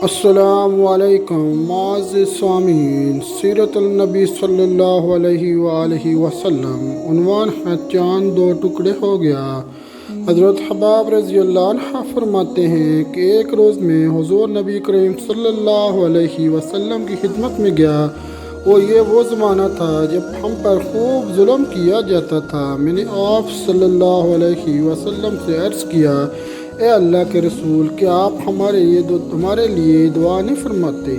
السلام علیکم معزز سامعین، سیرت النبی صلی اللہ علیہ وآلہ وسلم۔ عنوان ہے چاند دو ٹکڑے ہو گیا۔ حضرت حباب رضی اللہ عنہ فرماتے ہیں کہ ایک روز میں حضور نبی کریم صلی اللہ علیہ وسلم کی خدمت میں گیا اور یہ وہ زمانہ تھا جب ہم پر خوب ظلم کیا جاتا تھا۔ میں نے آپ صلی اللہ علیہ وسلم سے عرض کیا، اے اللہ کے رسول، کیا آپ ہمارے لیے دعا نہیں فرماتے؟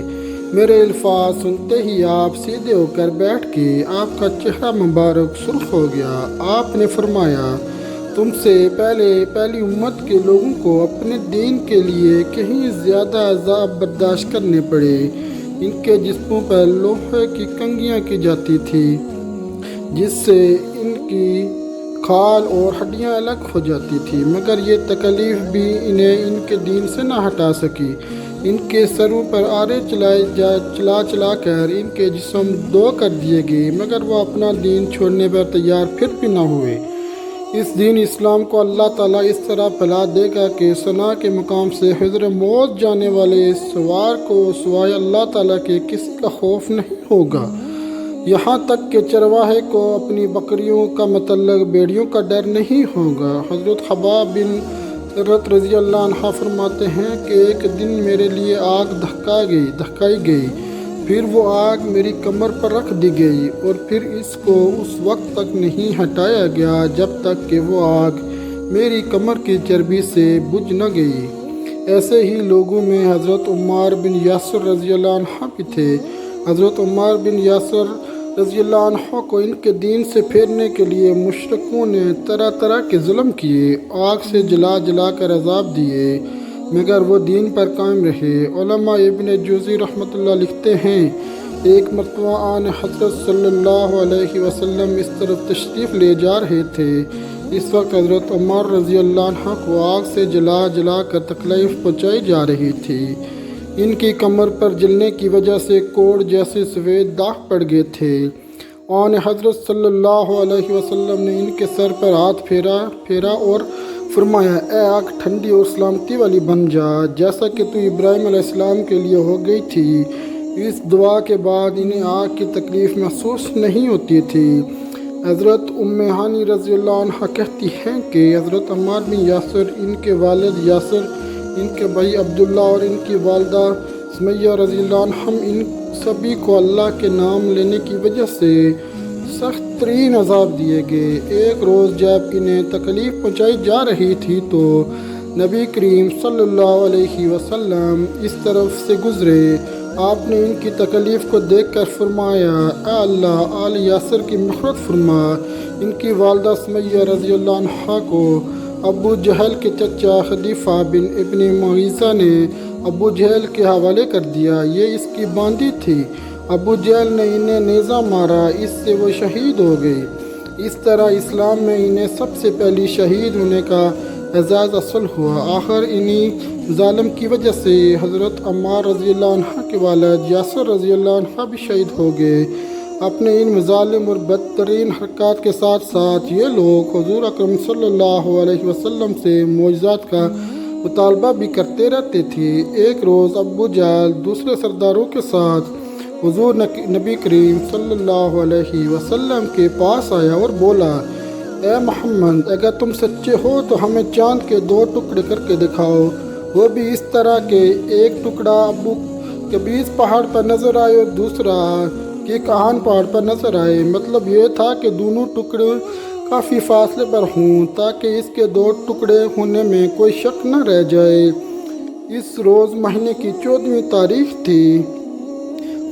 میرے الفاظ سنتے ہی آپ سیدھے ہو کر بیٹھ گئے۔ آپ کا چہرہ مبارک سرخ ہو گیا۔ آپ نے فرمایا، تم سے پہلی امت کے لوگوں کو اپنے دین کے لیے کہیں زیادہ عذاب برداشت کرنے پڑے۔ ان کے جسموں پر لوہے کی کنگیاں کی جاتی تھی جس سے ان کی کھال اور ہڈیاں الگ ہو جاتی تھی، مگر یہ تکلیف بھی انہیں ان کے دین سے نہ ہٹا سکی۔ ان کے سروں پر آرے چلا کر ان کے جسم دو کر دیے گئے، مگر وہ اپنا دین چھوڑنے پر تیار پھر بھی نہ ہوئے۔ اس دین اسلام کو اللہ تعالیٰ اس طرح پھیلا دے گا کہ ثنا کے مقام سے حضر موت جانے والے سوار کو سوائے اللہ تعالیٰ کے کسی کا خوف نہیں ہوگا، یہاں تک کہ چرواہے کو اپنی بکریوں کا متعلق بھیڑیوں کا ڈر نہیں ہوگا۔ حضرت حباب بن رت رضی اللہ عنہ فرماتے ہیں کہ ایک دن میرے لیے آگ دہکائی گئی، پھر وہ آگ میری کمر پر رکھ دی گئی اور پھر اس کو اس وقت تک نہیں ہٹایا گیا جب تک کہ وہ آگ میری کمر کی چربی سے بجھ نہ گئی۔ ایسے ہی لوگوں میں حضرت عمار بن یاسر رضی اللہ عنہ بھی تھے۔ حضرت عمار بن یاسر رضی اللہ عنہ کو ان کے دین سے پھیرنے کے لیے مشرکوں نے طرح طرح کے ظلم کیے، آگ سے جلا کر عذاب دیے، مگر وہ دین پر قائم رہے۔ علماء ابن جوزی رحمۃ اللہ لکھتے ہیں، ایک مرتبہ آن حضرت صلی اللہ علیہ وسلم اس طرف تشریف لے جا رہے تھے۔ اس وقت حضرت عمر رضی اللہ عنہ کو آگ سے جلا کر تکلیف پہنچائی جا رہی تھی۔ ان کی کمر پر جلنے کی وجہ سے کوڑ جیسے سفید داغ پڑ گئے تھے۔ آن حضرت صلی اللہ علیہ وسلم نے ان کے سر پر ہاتھ پھیرا اور فرمایا، اے آگ ٹھنڈی اور سلامتی والی بن جا، جیسا کہ تو ابراہیم علیہ السلام کے لیے ہو گئی تھی۔ اس دعا کے بعد انہیں آگ کی تکلیف محسوس نہیں ہوتی تھی۔ حضرت ام ہانی رضی اللہ عنہ کہتی ہیں کہ حضرت عمار بن یاسر، ان کے والد یاسر، ان کے بھائی عبداللہ اور ان کی والدہ سمیہ رضی اللہ عنہم، ان سبھی کو اللہ کے نام لینے کی وجہ سے سخت ترین عذاب دیے گئے۔ ایک روز جب انہیں تکلیف پہنچائی جا رہی تھی تو نبی کریم صلی اللہ علیہ وسلم اس طرف سے گزرے۔ آپ نے ان کی تکلیف کو دیکھ کر فرمایا، اے اللہ، آل یاسر کی مغفرت فرما۔ ان کی والدہ سمیہ رضی اللہ عنہا کو ابو جہل کے چچا خدیفہ بن ابن مغیثہ نے ابو جہل کے حوالے کر دیا، یہ اس کی باندھی تھی۔ ابو جہل نے انہیں نیزہ مارا، اس سے وہ شہید ہو گئی۔ اس طرح اسلام میں انہیں سب سے پہلی شہید ہونے کا اعزاز حاصل ہوا۔ آخر انہی ظالم کی وجہ سے حضرت عمار رضی اللہ عنہ کے والد یاسر رضی اللہ عنہ بھی شہید ہو گئے۔ اپنے ان مظالم اور بدترین حرکات کے ساتھ ساتھ یہ لوگ حضور اکرم صلی اللہ علیہ وسلم سے معجزات کا مطالبہ بھی کرتے رہتے تھے۔ ایک روز ابو جہل دوسرے سرداروں کے ساتھ حضور نبی کریم صلی اللہ علیہ وسلم کے پاس آیا اور بولا، اے محمد، اگر تم سچے ہو تو ہمیں چاند کے دو ٹکڑے کر کے دکھاؤ، وہ بھی اس طرح کہ ایک ٹکڑا ابو قبیس پہاڑ پر نظر آئے اور دوسرا کہ کہان پہاڑ پر نظر آئے۔ مطلب یہ تھا کہ دونوں ٹکڑے کافی فاصلے پر ہوں تاکہ اس کے دو ٹکڑے ہونے میں کوئی شک نہ رہ جائے۔ اس روز مہینے کی 14ویں تاریخ تھی،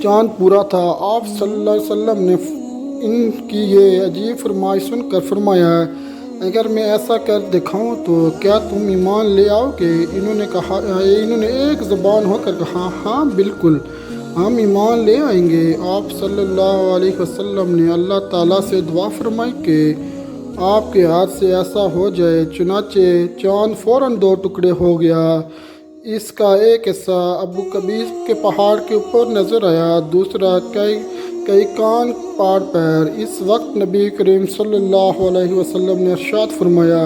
چاند پورا تھا۔ آپ صلی اللہ علیہ وسلم نے ان کی یہ عجیب فرمائش سن کر فرمایا، اگر میں ایسا کر دکھاؤں تو کیا تم ایمان لے آؤ گے؟ انہوں نے ایک زبان ہو کر کہا، ہاں بالکل، ہم ایمان لے آئیں گے۔ آپ صلی اللہ علیہ وسلم نے اللہ تعالیٰ سے دعا فرمائی کہ آپ کے ہاتھ سے ایسا ہو جائے۔ چنانچہ چاند فوراً دو ٹکڑے ہو گیا۔ اس کا ایک حصہ ابو قبیس کے پہاڑ کے اوپر نظر آیا، دوسرا کئی کان پہاڑ پر۔ اس وقت نبی کریم صلی اللہ علیہ وسلم نے ارشاد فرمایا،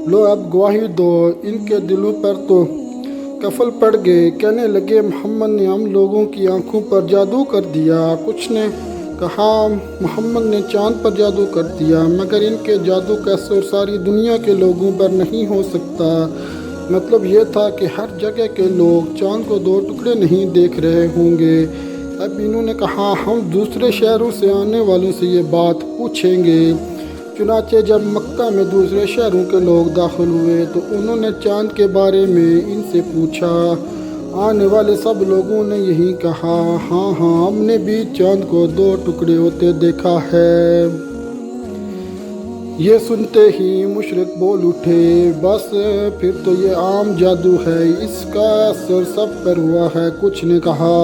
لو اب گواہی دو، ان کے دلوں پر تو کفل پڑ گئے، کہنے لگے محمد نے ہم لوگوں کی آنکھوں پر جادو کر دیا۔ کچھ نے کہا محمد نے چاند پر جادو کر دیا، مگر ان کے جادو کا اثر ساری دنیا کے لوگوں پر نہیں ہو سکتا۔ مطلب یہ تھا کہ ہر جگہ کے لوگ چاند کو 2 ٹکڑے نہیں دیکھ رہے ہوں گے۔ اب انہوں نے کہا ہم دوسرے شہروں سے آنے والوں سے یہ بات پوچھیں گے۔ چنانچہ جب مکہ میں دوسرے شہروں کے لوگ داخل ہوئے تو انہوں نے چاند کے بارے میں ان سے پوچھا۔ آنے والے سب لوگوں نے یہی کہا، ہاں ہم نے بھی چاند کو 2 ٹکڑے ہوتے دیکھا ہے۔ یہ سنتے ہی مشرک بول اٹھے، بس پھر تو یہ عام جادو ہے، اس کا اثر سب پر ہوا ہے۔ کچھ نے کہا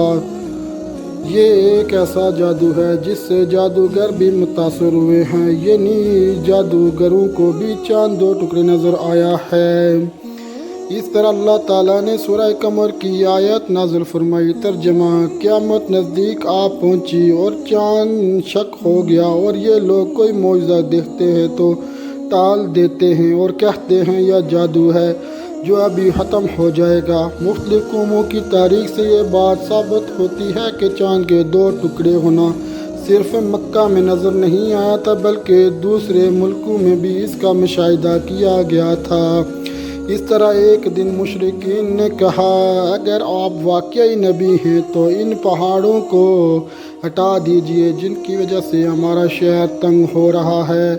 یہ ایک ایسا جادو ہے جس سے جادوگر بھی متاثر ہوئے ہیں، یعنی جادوگروں کو بھی چاند 2 ٹکڑے نظر آیا ہے۔ اس طرح اللہ تعالیٰ نے سورہ قمر کی آیت نازل فرمائی۔ ترجمہ: قیامت نزدیک آ پہنچی اور چاند شک ہو گیا، اور یہ لوگ کوئی معجزہ دیکھتے ہیں تو ٹال دیتے ہیں اور کہتے ہیں یہ جادو ہے جو ابھی ختم ہو جائے گا۔ مختلف قوموں کی تاریخ سے یہ بات ثابت ہوتی ہے کہ چاند کے 2 ٹکڑے ہونا صرف مکہ میں نظر نہیں آیا تھا، بلکہ دوسرے ملکوں میں بھی اس کا مشاہدہ کیا گیا تھا۔ اس طرح ایک دن مشرکین نے کہا اگر آپ واقعی نبی ہیں تو ان پہاڑوں کو ہٹا دیجئے جن کی وجہ سے ہمارا شہر تنگ ہو رہا ہے،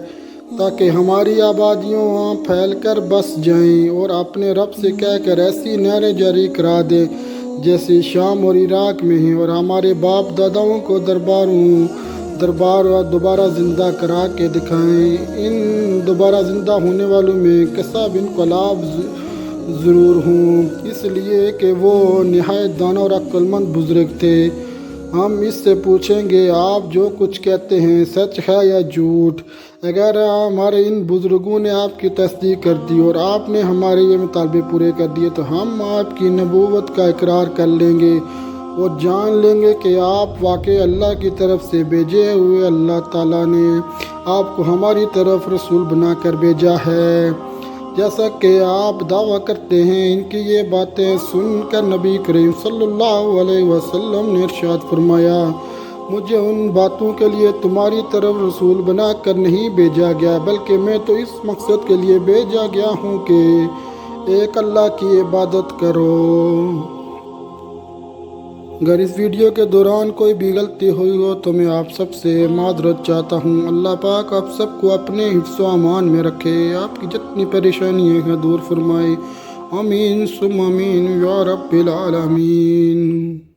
تاکہ ہماری آبادیوں وہاں پھیل کر بس جائیں، اور اپنے رب سے کہہ کر ایسی نہریں جاری کرا دیں جیسے شام اور عراق میں ہیں، اور ہمارے باپ داداؤں کو دربار دوبارہ زندہ کرا کے دکھائیں۔ ان دوبارہ زندہ ہونے والوں میں قصہ بن کلاب ضرور ہوں، اس لیے کہ وہ نہایت دانا اور عقل مند بزرگ تھے۔ ہم اس سے پوچھیں گے آپ جو کچھ کہتے ہیں سچ ہے یا جھوٹ؟ اگر ہمارے ان بزرگوں نے آپ کی تصدیق کر دی اور آپ نے ہمارے یہ مطالبے پورے کر دیے تو ہم آپ کی نبوت کا اقرار کر لیں گے اور جان لیں گے کہ آپ واقعی اللہ کی طرف سے بھیجے ہوئے اللہ تعالیٰ نے آپ کو ہماری طرف رسول بنا کر بھیجا ہے، جیسا کہ آپ دعویٰ کرتے ہیں۔ ان کی یہ باتیں سن کر نبی کریم صلی اللہ علیہ وسلم نے ارشاد فرمایا، مجھے ان باتوں کے لیے تمہاری طرف رسول بنا کر نہیں بھیجا گیا، بلکہ میں تو اس مقصد کے لیے بھیجا گیا ہوں کہ ایک اللہ کی عبادت کرو۔ اگر اس ویڈیو کے دوران کوئی بھی غلطی ہوئی ہو تو میں آپ سب سے معذرت چاہتا ہوں۔ اللہ پاک آپ سب کو اپنے حفظ و امان میں رکھے، آپ کی جتنی پریشانیاں ہیں دور فرمائے، آمین ثم آمین یا رب العالمین۔